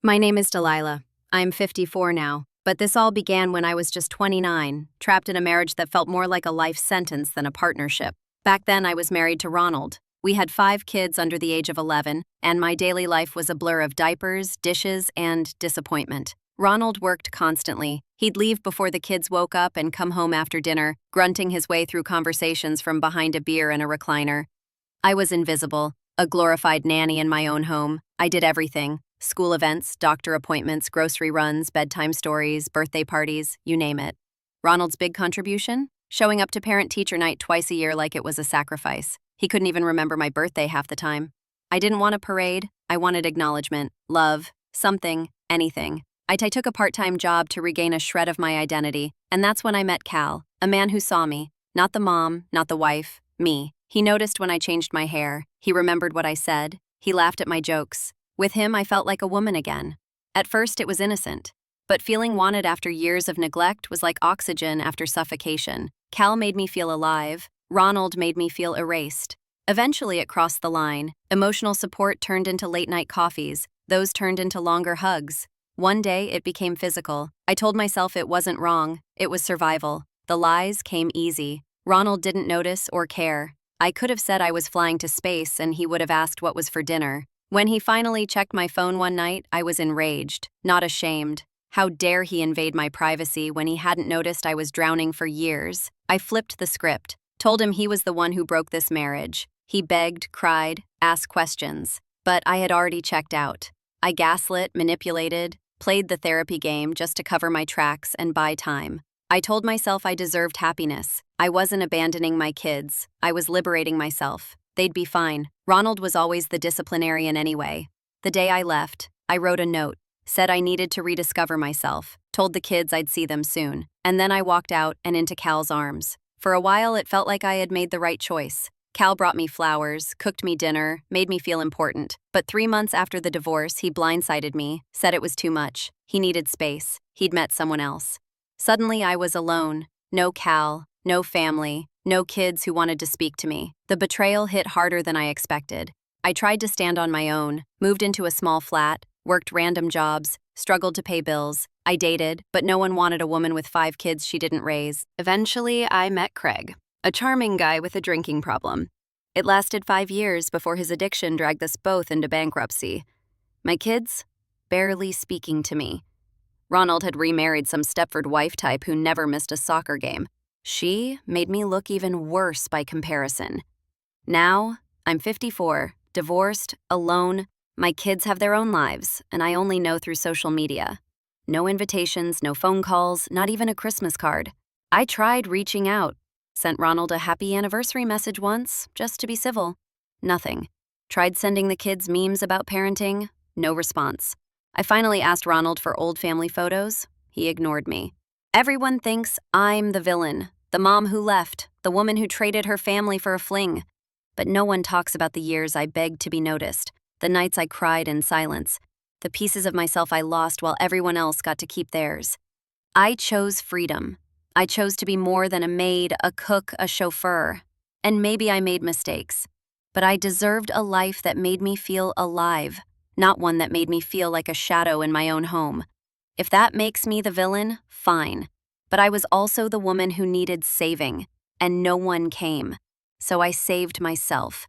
My name is Delilah. I'm 54 now, but this all began when I was just 29, trapped in a marriage that felt more like a life sentence than a partnership. Back then, I was married to Ronald. We had 5 kids under the age of 11, and my daily life was a blur of diapers, dishes, and disappointment. Ronald worked constantly. He'd leave before the kids woke up and come home after dinner, grunting his way through conversations from behind a beer and a recliner. I was invisible, a glorified nanny in my own home. I did everything. School events, doctor appointments, grocery runs, bedtime stories, birthday parties, you name it. Ronald's big contribution? Showing up to parent-teacher night twice a year like it was a sacrifice. He couldn't even remember my birthday half the time. I didn't want a parade. I wanted acknowledgement, love, something, anything. I took a part-time job to regain a shred of my identity, and that's when I met Cal, a man who saw me. Not the mom, not the wife, me. He noticed when I changed my hair. He remembered what I said. He laughed at my jokes. With him, I felt like a woman again. At first, it was innocent. But feeling wanted after years of neglect was like oxygen after suffocation. Cal made me feel alive. Ronald made me feel erased. Eventually, it crossed the line. Emotional support turned into late-night coffees. Those turned into longer hugs. One day, it became physical. I told myself it wasn't wrong. It was survival. The lies came easy. Ronald didn't notice or care. I could have said I was flying to space and he would have asked what was for dinner. When he finally checked my phone one night, I was enraged, not ashamed. How dare he invade my privacy when he hadn't noticed I was drowning for years? I flipped the script, told him he was the one who broke this marriage. He begged, cried, asked questions. But I had already checked out. I gaslit, manipulated, played the therapy game just to cover my tracks and buy time. I told myself I deserved happiness. I wasn't abandoning my kids. I was liberating myself. They'd be fine. Ronald was always the disciplinarian anyway. The day I left, I wrote a note, said I needed to rediscover myself, told the kids I'd see them soon, and then I walked out and into Cal's arms. For a while, it felt like I had made the right choice. Cal brought me flowers, cooked me dinner, made me feel important. But 3 months after the divorce, he blindsided me, said it was too much. He needed space. He'd met someone else. Suddenly, I was alone. No Cal, no family, no kids who wanted to speak to me. The betrayal hit harder than I expected. I tried to stand on my own, moved into a small flat, worked random jobs, struggled to pay bills. I dated, but no one wanted a woman with 5 kids she didn't raise. Eventually, I met Craig, a charming guy with a drinking problem. It lasted 5 years before his addiction dragged us both into bankruptcy. My kids? Barely speaking to me. Ronald had remarried some Stepford wife type who never missed a soccer game. She made me look even worse by comparison. Now, I'm 54, divorced, alone. My kids have their own lives, and I only know through social media. No invitations, no phone calls, not even a Christmas card. I tried reaching out. Sent Ronald a happy anniversary message once, just to be civil. Nothing. Tried sending the kids memes about parenting. No response. I finally asked Ronald for old family photos. He ignored me. Everyone thinks I'm the villain, the mom who left, the woman who traded her family for a fling. But no one talks about the years I begged to be noticed, the nights I cried in silence, the pieces of myself I lost while everyone else got to keep theirs. I chose freedom. I chose to be more than a maid, a cook, a chauffeur. And maybe I made mistakes. But I deserved a life that made me feel alive, not one that made me feel like a shadow in my own home. If that makes me the villain, fine. But I was also the woman who needed saving, and no one came. So I saved myself.